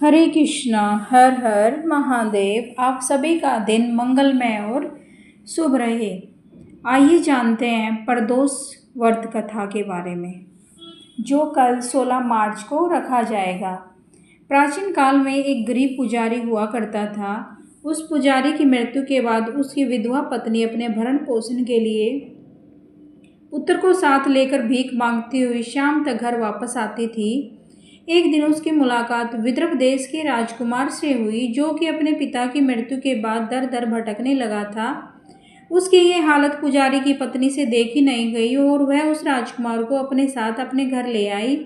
हरे कृष्णा। हर हर महादेव। आप सभी का दिन मंगलमय और शुभ रहे। आइए जानते हैं प्रदोष व्रत कथा के बारे में, जो कल 16 मार्च को रखा जाएगा। प्राचीन काल में एक गरीब पुजारी हुआ करता था। उस पुजारी की मृत्यु के बाद उसकी विधवा पत्नी अपने भरण पोषण के लिए पुत्र को साथ लेकर भीख मांगती हुई शाम तक घर वापस आती थी। एक दिन उसकी मुलाकात विदर्भ देश के राजकुमार से हुई, जो कि अपने पिता की मृत्यु के बाद दर दर भटकने लगा था। उसकी ये हालत पुजारी की पत्नी से देखी नहीं गई और वह उस राजकुमार को अपने साथ अपने घर ले आई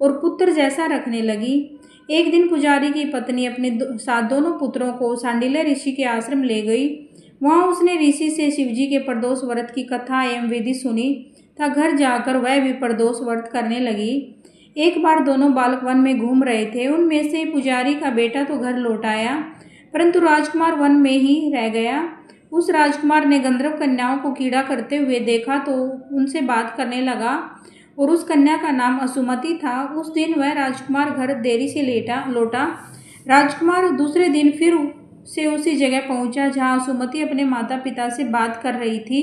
और पुत्र जैसा रखने लगी। एक दिन पुजारी की पत्नी अपने साथ दोनों पुत्रों को सांडिल्य ऋषि के आश्रम ले गई। वहां उसने ऋषि से शिवजी के प्रदोष व्रत की कथा एवं विधि सुनी था। घर जाकर वह भी प्रदोष व्रत करने लगी। एक बार दोनों बालक वन में घूम रहे थे। उनमें से पुजारी का बेटा तो घर लौट आया, परंतु राजकुमार वन में ही रह गया। उस राजकुमार ने गंधर्व कन्याओं को कीड़ा करते हुए देखा तो उनसे बात करने लगा और उस कन्या का नाम असुमति था। उस दिन वह राजकुमार घर देरी से लौटा। राजकुमार दूसरे दिन फिर से उसी जगह पहुंचा जहां असुमति अपने माता पिता से बात कर रही थी।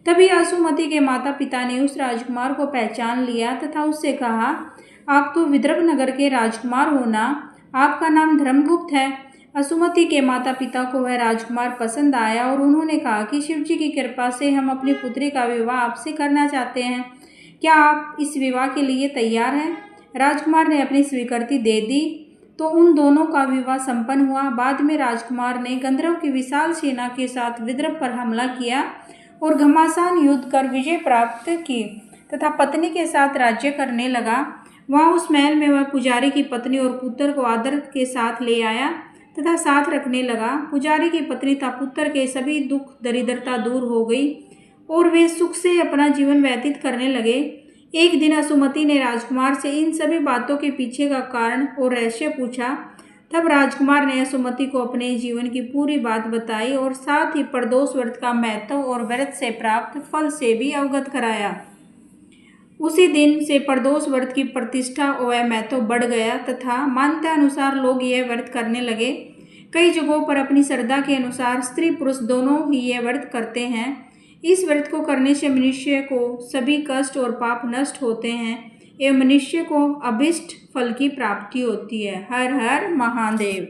तभी असुमति के माता पिता ने उस राजकुमार को पहचान लिया तथा उससे कहा, आप तो विदर्भ नगर के राजकुमार हो ना? आपका नाम धर्मगुप्त है। असुमति के माता पिता को वह राजकुमार पसंद आया और उन्होंने कहा कि शिवजी की कृपा से हम अपनी पुत्री का विवाह आपसे करना चाहते हैं। क्या आप इस विवाह के लिए तैयार हैं? राजकुमार ने अपनी स्वीकृति दे दी तो उन दोनों का विवाह संपन्न हुआ। बाद में राजकुमार ने गंधर्व की विशाल सेना के साथ विदर्भ पर हमला किया और घमासान युद्ध कर विजय प्राप्त की तथा पत्नी के साथ राज्य करने लगा। वहां उस महल में वह पुजारी की पत्नी और पुत्र को आदर के साथ ले आया तथा साथ रखने लगा। पुजारी की पत्नी तथा पुत्र के सभी दुख दरिद्रता दूर हो गई और वे सुख से अपना जीवन व्यतीत करने लगे। एक दिन असुमति ने राजकुमार से इन सभी बातों के पीछे का कारण और रहस्य पूछा। तब राजकुमार ने असुमति को अपने जीवन की पूरी बात बताई और साथ ही प्रदोष व्रत का महत्व और व्रत से प्राप्त फल से भी अवगत कराया। उसी दिन से प्रदोष व्रत की प्रतिष्ठा व महत्व बढ़ गया तथा मान्यता अनुसार लोग यह व्रत करने लगे। कई जगहों पर अपनी श्रद्धा के अनुसार स्त्री पुरुष दोनों ही यह व्रत करते हैं। इस व्रत को करने से मनुष्य को सभी कष्ट और पाप नष्ट होते हैं एवं मनुष्य को अभीष्ट फल की प्राप्ति होती है। हर हर महादेव।